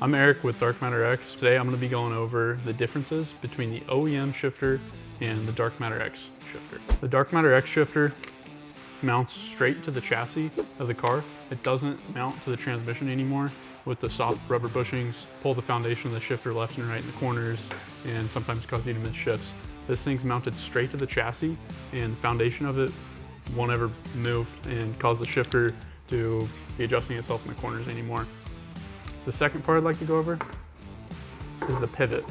I'm Eric with Dark Matter X. Today I'm going to be going over the differences between the OEM shifter and the Dark Matter X shifter. The Dark Matter X shifter mounts straight to the chassis of the car. It doesn't mount to the transmission anymore with the soft rubber bushings, pull the foundation of the shifter left and right in the corners, and sometimes cause you to miss shifts. This thing's mounted straight to the chassis, and the foundation of it won't ever move and cause the shifter to be adjusting itself in the corners anymore. The second part I'd like to go over is the pivot.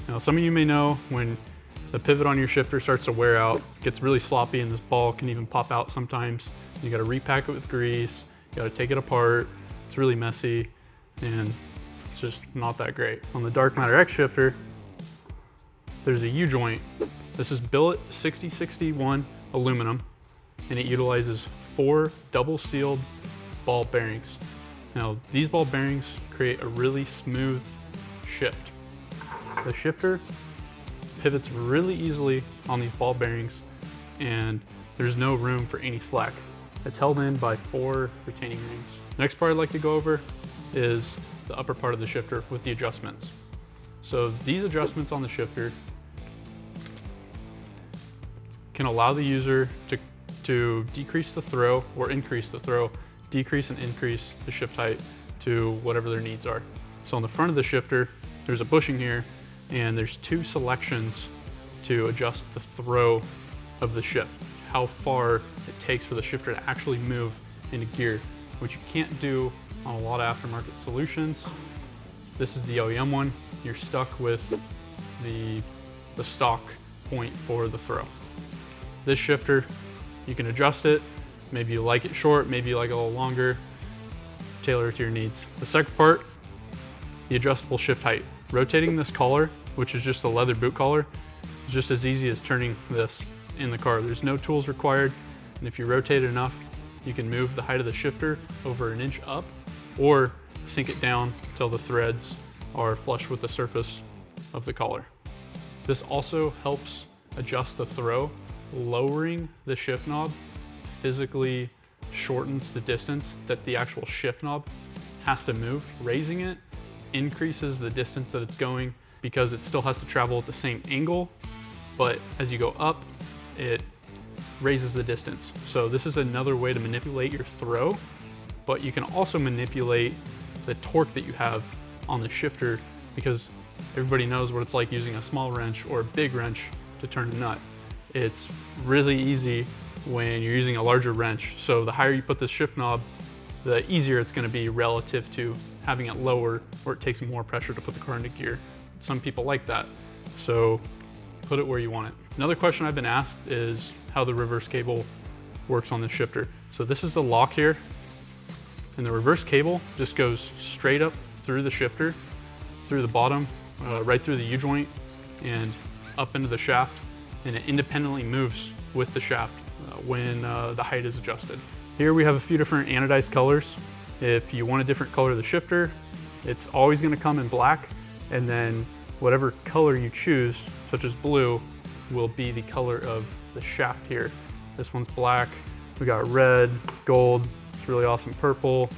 Now, some of you may know when the pivot on your shifter starts to wear out, it gets really sloppy, and this ball can even pop out sometimes. You gotta repack it with grease, you gotta take it apart, it's really messy, and it's just not that great. On the Dark Matter X shifter, there's a Ujoint. This is billet 6061 aluminum, and it utilizes 4 double sealed ball bearings. Now, these ball bearings create a really smooth shift. The shifter pivots really easily on these ball bearings, and there's no room for any slack. It's held in by 4 retaining rings. Next part I'd like to go over is the upper part of the shifter with the adjustments. So these adjustments on the shifter can allow the user to decrease the throw or increase the throw, decrease and increase the shift height to whatever their needs are. So on the front of the shifter, there's a bushing here, and there's 2 selections to adjust the throw of the shift, how far it takes for the shifter to actually move into gear, which you can't do on a lot of aftermarket solutions. This is the OEM one. You're stuck with the stock point for the throw. This shifter, you can adjust it. Maybe you like it short, maybe you like it a little longer. Tailor it to your needs. The second part, the adjustable shift height. Rotating this collar, which is just a leather boot collar, is just as easy as turning this in the car. There's no tools required, and if you rotate it enough, you can move the height of the shifter over 1 inch up, or sink it down till the threads are flush with the surface of the collar. This also helps adjust the throw. Lowering the shift knob physically shortens the distance that the actual shift knob has to move. Raising it increases the distance that it's going because it still has to travel at the same angle, but as you go up, it raises the distance. So this is another way to manipulate your throw, but you can also manipulate the torque that you have on the shifter, because everybody knows what it's like using a small wrench or a big wrench to turn a nut. It's really easy when you're using a larger wrench. So the higher you put this shift knob, the easier it's going to be relative to having it lower, where it takes more pressure to put the car into gear. Some people like that, so put it where you want it. Another question I've been asked is how the reverse cable works on the shifter. So this is the lock here, and the reverse cable just goes straight up through the shifter, through the bottom, right through the U-joint, and up into the shaft, and it independently moves with the shaft when the height is adjusted. Here we have a few different anodized colors. If you want a different color of the shifter, it's always going to come in black, and then whatever color you choose, such as blue, will be the color of the shaft here. This one's black. We got red, gold, it's really awesome purple,